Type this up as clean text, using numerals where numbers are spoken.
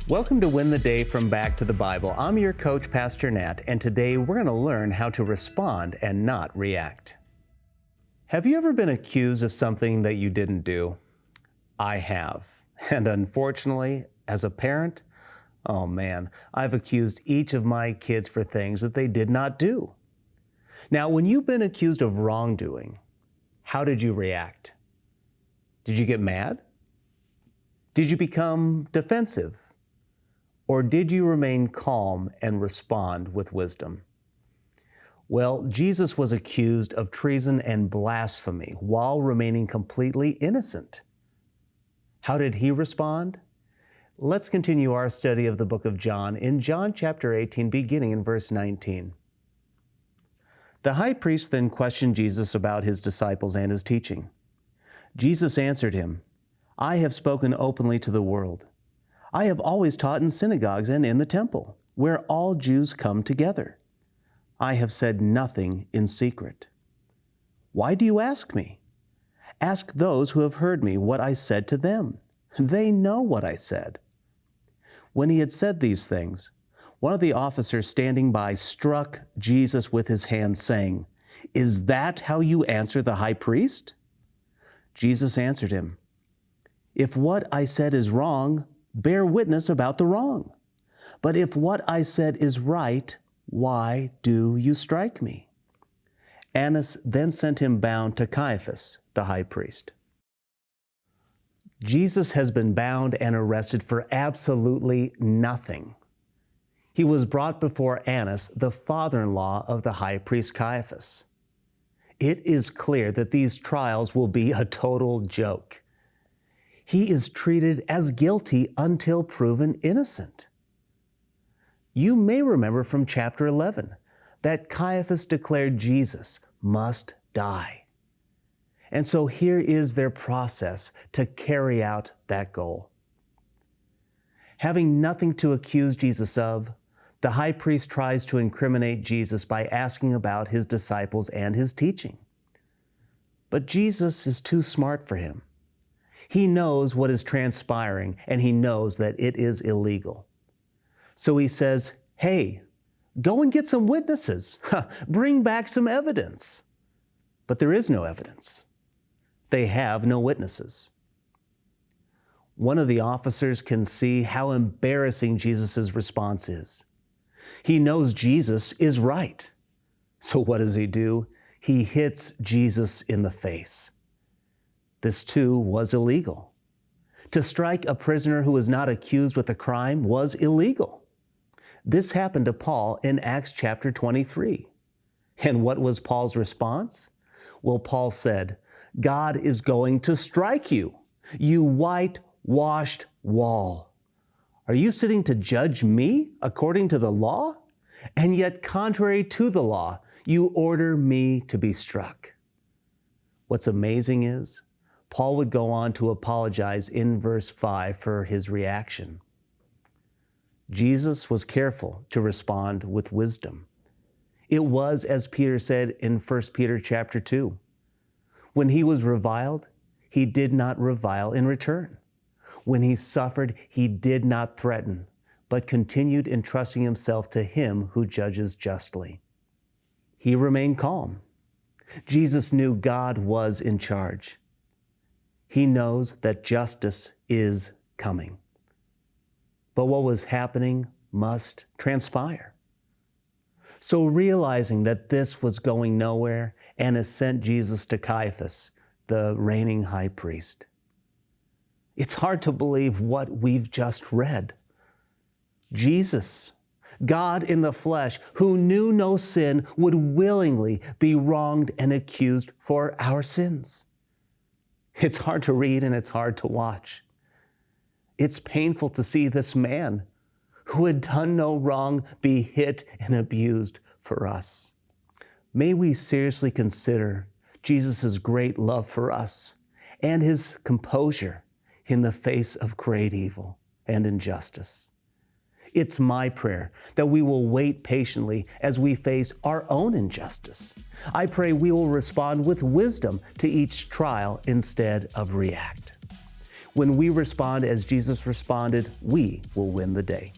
Welcome to Win the Day from Back to the Bible. I'm your coach, Pastor Nat, and today we're going to learn how to respond and not react. Have you ever been accused of something that you didn't do? I have. And unfortunately, as a parent, I've accused each of my kids for things that they did not do. Now, when you've been accused of wrongdoing, how did you react? Did you get mad? Did you become defensive? Or did you remain calm and respond with wisdom? Well, Jesus was accused of treason and blasphemy while remaining completely innocent. How did he respond? Let's continue our study of the book of John in John chapter 18, beginning in verse 19. The high priest then questioned Jesus about his disciples and his teaching. Jesus answered him, "I have spoken openly to the world. I have always taught in synagogues and in the temple, where all Jews come together. I have said nothing in secret. Why do you ask me? Ask those who have heard me what I said to them. They know what I said." When he had said these things, one of the officers standing by struck Jesus with his hand, saying, "Is that how you answer the high priest?" Jesus answered him, "If what I said is wrong, bear witness about the wrong. But if what I said is right, why do you strike me?" Annas then sent him bound to Caiaphas, the high priest. Jesus has been bound and arrested for absolutely nothing. He was brought before Annas, the father-in-law of the high priest Caiaphas. It is clear that these trials will be a total joke. He is treated as guilty until proven innocent. You may remember from chapter 11 that Caiaphas declared Jesus must die. And so here is their process to carry out that goal. Having nothing to accuse Jesus of, the high priest tries to incriminate Jesus by asking about his disciples and his teaching. But Jesus is too smart for him. He knows what is transpiring, and he knows that it is illegal. So he says, "Hey, go and get some witnesses. Bring back some evidence." But there is no evidence. They have no witnesses. One of the officers can see how embarrassing Jesus' response is. He knows Jesus is right. So what does he do? He hits Jesus in the face. This too was illegal. To strike a prisoner who was not accused with a crime was illegal. This happened to Paul in Acts chapter 23. And what was Paul's response? Well, Paul said, "God is going to strike you, you whitewashed wall. Are you sitting to judge me according to the law? And yet, contrary to the law, you order me to be struck." What's amazing is, Paul would go on to apologize in verse 5 for his reaction. Jesus was careful to respond with wisdom. It was, as Peter said in 1 Peter chapter 2, when he was reviled, he did not revile in return. When he suffered, he did not threaten, but continued entrusting himself to him who judges justly. He remained calm. Jesus knew God was in charge. He knows that justice is coming. But what was happening must transpire. So realizing that this was going nowhere, Annas sent Jesus to Caiaphas, the reigning high priest. It's hard to believe what we've just read. Jesus, God in the flesh, who knew no sin, would willingly be wronged and accused for our sins. It's hard to read and it's hard to watch. It's painful to see this man who had done no wrong be hit and abused for us. May we seriously consider Jesus' great love for us and his composure in the face of great evil and injustice. It's my prayer that we will wait patiently as we face our own injustice. I pray we will respond with wisdom to each trial instead of react. When we respond as Jesus responded, we will win the day.